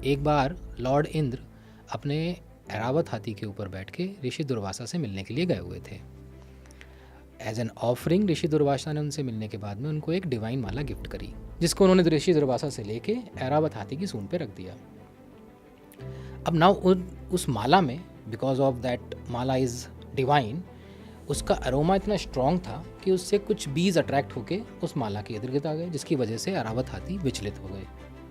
एक बार लॉर्ड इंद्र अपने ऐरावत हाथी के ऊपर बैठ के ऋषि दुर्वासा से मिलने के लिए गए हुए थे। एज एन ऑफरिंग ऋषि दुर्वासा ने उनसे मिलने के बाद में उनको एक डिवाइन माला गिफ्ट करी, जिसको उन्होंने ऋषि दुर्वासा से लेके ऐरावत हाथी की सूंड पे रख दिया। अब नाउ उस माला में, because of that Mala is divine, उसका अरोमा इतना स्ट्रॉन्ग था कि उससे कुछ बीज अट्रैक्ट होके उस माला के इर्द गिर्द आ गए, जिसकी वजह से ऐरावत हाथी विचलित हो गए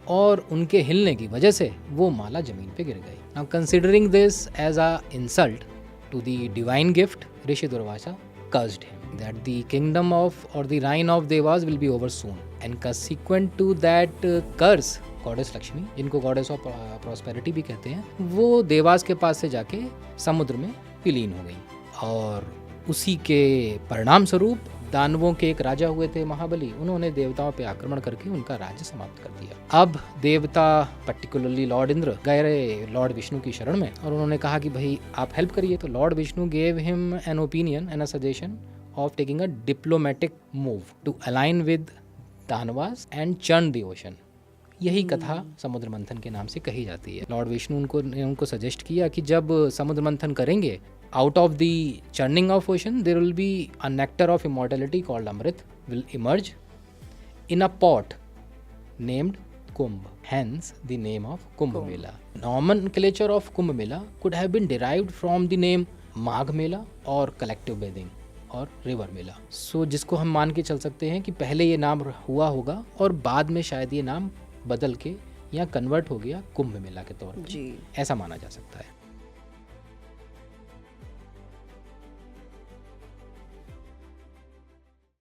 और उनके हिलने की वजह से वो माला जमीन पे गिर गई। Now considering this as a insult to the divine gift, Rishi Durvasa cursed him that the kingdom of or the reign of devas will be over soon, and consequent to that curse, goddess Lakshmi, जिनको goddess of prosperity भी कहते हैं, वो देवास के पास से जाके समुद्र में विलीन हो गई। और उसी के परिणाम स्वरूप दानवों के एक राजा हुए थे महाबली, उन्होंने देवताओं पे आक्रमण करके उनका राज्य समाप्त कर दिया। अब देवता पर्टिकुलरली लॉर्ड इंद्र गए लॉर्ड विष्णु की शरण में और उन्होंने कहा कि भाई आप हेल्प करिए। तो lord Vishnu gave him an opinion and a suggestion of taking a diplomatic move to align with दानवास एंड चर्न द ओशन। यही कथा समुद्र मंथन के नाम से कही जाती है। लॉर्ड विष्णु उनको सजेस्ट किया कि जब समुद्र मंथन करेंगे, out of the churning of ocean there will be a nectar of immortality called amrit will emerge in a pot named Kumbh, hence the name of Kumbh Mela. Nomenclature of Kumbh Mela could have been derived from the name Magh Mela or collective bathing और river मेला। सो जिसको हम मान के चल सकते हैं कि पहले ये नाम हुआ होगा और बाद में शायद ये नाम बदल के या कन्वर्ट हो गया कुंभ मेला के तौर पर, ऐसा माना जा सकता है।